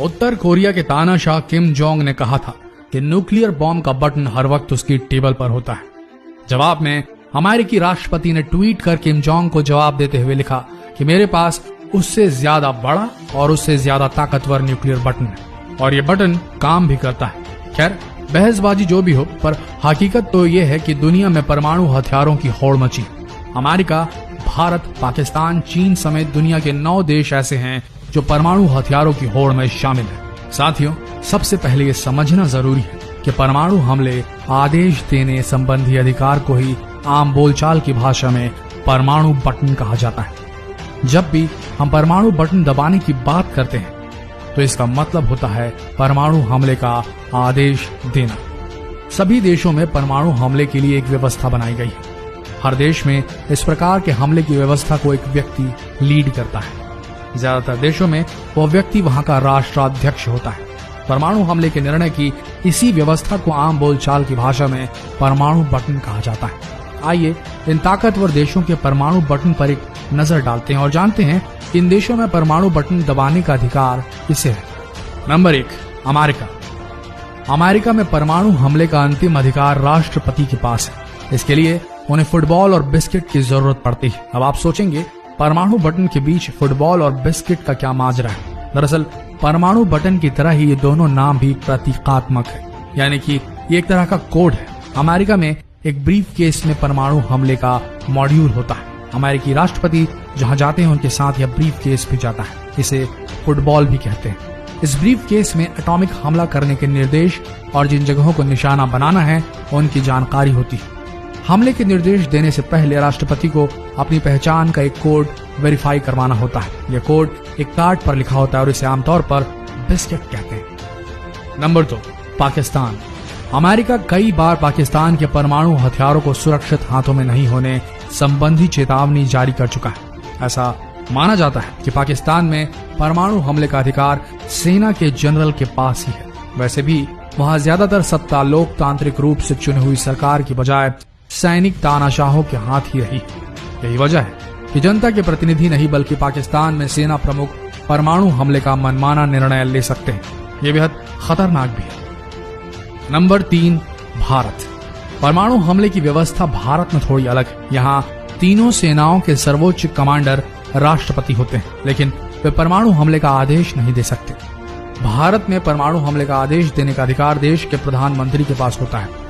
उत्तर Korea के तानाशाह Kim Jong ने कहा था कि न्यूक्लियर बॉम्ब का बटन हर वक्त उसकी टेबल पर होता है। जवाब में अमेरिकी राष्ट्रपति ने ट्वीट कर किम जोंग को जवाब देते हुए लिखा कि मेरे पास उससे ज्यादा बड़ा और उससे ज्यादा ताकतवर न्यूक्लियर बटन है और ये बटन काम भी करता है। खैर, बहसबाजी जो भी हो, पर हकीकत तो ये है कि दुनिया में परमाणु हथियारों की होड़ मची। अमेरिका, भारत, पाकिस्तान, चीन समेत दुनिया के 9 देश ऐसे हैं जो परमाणु हथियारों की होड़ में शामिल है। साथियों, सबसे पहले ये समझना जरूरी है कि परमाणु हमले आदेश देने संबंधी अधिकार को ही आम बोलचाल की भाषा में परमाणु बटन कहा जाता है। जब भी हम परमाणु बटन दबाने की बात करते हैं तो इसका मतलब होता है परमाणु हमले का आदेश देना। सभी देशों में परमाणु हमले के लिए एक व्यवस्था बनाई गई है। हर देश में इस प्रकार के हमले की व्यवस्था को एक व्यक्ति लीड करता है। ज्यादातर देशों में वो व्यक्ति वहां का राष्ट्राध्यक्ष होता है। परमाणु हमले के निर्णय की इसी व्यवस्था को आम बोलचाल की भाषा में परमाणु बटन कहा जाता है। आइए इन ताकतवर देशों के परमाणु बटन पर एक नजर डालते हैं और जानते हैं कि इन देशों में परमाणु बटन दबाने का अधिकार किसे है। Number 1, America. अमेरिका में परमाणु हमले का अंतिम अधिकार राष्ट्रपति के पास है। इसके लिए उन्हें फुटबॉल और बिस्किट की जरूरत पड़ती है। अब आप सोचेंगे, परमाणु बटन के बीच फुटबॉल और बिस्किट का क्या माजरा है? दरअसल परमाणु बटन की तरह ही ये दोनों नाम भी प्रतीकात्मक है, यानी कि ये एक तरह का कोड है। अमेरिका में एक ब्रीफ केस में परमाणु हमले का मॉड्यूल होता है। अमेरिकी राष्ट्रपति जहां जाते हैं उनके साथ यह ब्रीफ केस भी जाता है। इसे फुटबॉल भी कहते हैं। इस ब्रीफ केस में एटॉमिक हमला करने के निर्देश और जिन जगहों को निशाना बनाना है उनकी जानकारी होती है। हमले के निर्देश देने से पहले राष्ट्रपति को अपनी पहचान का एक कोड वेरीफाई करवाना होता है। यह कोड एक कार्ड पर लिखा होता है और इसे आमतौर पर बिस्किट कहते हैं। नंबर 2, पाकिस्तान। अमेरिका कई बार पाकिस्तान के परमाणु हथियारों को सुरक्षित हाथों में नहीं होने संबंधी चेतावनी जारी कर चुका है। ऐसा माना जाता है कि पाकिस्तान में परमाणु हमले का अधिकार सेना के जनरल के पास ही है। वैसे भी वहां ज्यादातर सत्ता लोकतांत्रिक रूप से चुनी हुई सरकार की बजाय सैनिक तानाशाहों के हाथ ही रही। यही वजह है कि जनता के प्रतिनिधि नहीं बल्कि पाकिस्तान में सेना प्रमुख परमाणु हमले का मनमाना निर्णय ले सकते हैं। ये बेहद खतरनाक भी है। नंबर 3, भारत। परमाणु हमले की व्यवस्था भारत में थोड़ी अलग है। यहाँ तीनों सेनाओं के सर्वोच्च कमांडर राष्ट्रपति होते हैं, लेकिन वे परमाणु हमले का आदेश नहीं दे सकते। भारत में परमाणु हमले का आदेश देने का अधिकार देश के प्रधानमंत्री के पास होता है।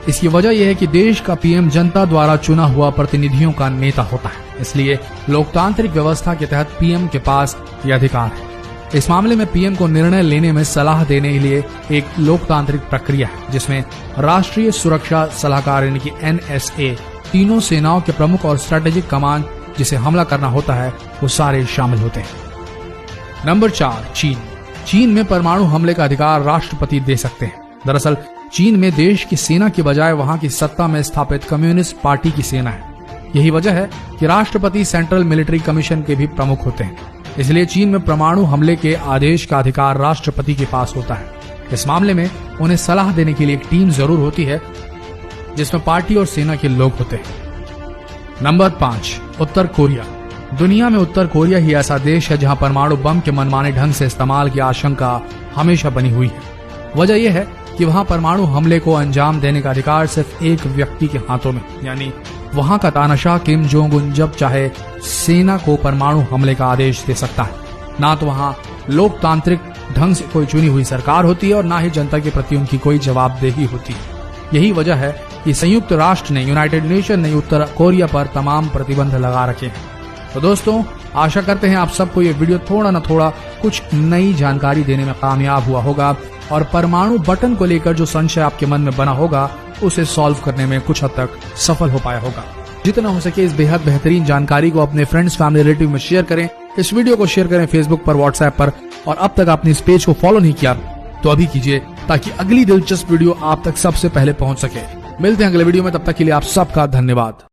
इसकी वजह यह है कि देश का पीएम जनता द्वारा चुना हुआ प्रतिनिधियों का नेता होता है। इसलिए लोकतांत्रिक व्यवस्था के तहत पीएम के पास यह अधिकार है। इस मामले में पीएम को निर्णय लेने में सलाह देने के लिए एक लोकतांत्रिक प्रक्रिया है, जिसमें राष्ट्रीय सुरक्षा सलाहकार यानी कि NSA, तीनों सेनाओं के प्रमुख और स्ट्रेटेजिक कमांड जिसे हमला करना होता है वो सारे शामिल होते हैं। नंबर 4, चीन। चीन में परमाणु हमले का अधिकार राष्ट्रपति दे सकते हैं। दरअसल चीन में देश की सेना की बजाय वहां की सत्ता में स्थापित कम्युनिस्ट पार्टी की सेना है। यही वजह है कि राष्ट्रपति सेंट्रल मिलिट्री कमीशन के भी प्रमुख होते हैं। इसलिए चीन में परमाणु हमले के आदेश का अधिकार राष्ट्रपति के पास होता है। इस मामले में उन्हें सलाह देने के लिए एक टीम जरूर होती है जिसमें पार्टी और सेना के लोग होते हैं। नंबर 5, उत्तर कोरिया। दुनिया में उत्तर कोरिया ही ऐसा देश है जहां परमाणु बम के मनमाने ढंग से इस्तेमाल की आशंका हमेशा बनी हुई है। वजह यह है कि वहां परमाणु हमले को अंजाम देने का अधिकार सिर्फ एक व्यक्ति के हाथों में, यानी वहां का तानाशाह किम जोंग उन जब चाहे सेना को परमाणु हमले का आदेश दे सकता है। ना तो वहां लोकतांत्रिक ढंग से कोई चुनी हुई सरकार होती है और ना ही जनता के प्रति उनकी कोई जवाबदेही होती है। यही वजह है कि संयुक्त राष्ट्र ने, यूनाइटेड नेशन ने उत्तर कोरिया पर तमाम प्रतिबंध लगा रखे हैं। तो दोस्तों, आशा करते हैं आप सबको ये वीडियो थोड़ा न थोड़ा कुछ नई जानकारी देने में कामयाब हुआ होगा और परमाणु बटन को लेकर जो संशय आपके मन में बना होगा उसे सॉल्व करने में कुछ हद तक सफल हो पाया होगा। जितना हो सके इस बेहद बेहतरीन जानकारी को अपने फ्रेंड्स, फैमिली, रिलेटिव में शेयर करें। इस वीडियो को शेयर करें फेसबुक पर, व्हाट्सएप पर, और अब तक आपने इस पेज को फॉलो नहीं किया तो अभी कीजिए ताकि अगली दिलचस्प वीडियो आप तक सबसे पहले पहुंच सके। मिलते हैं अगले वीडियो में, तब तक के लिए आप सबका धन्यवाद।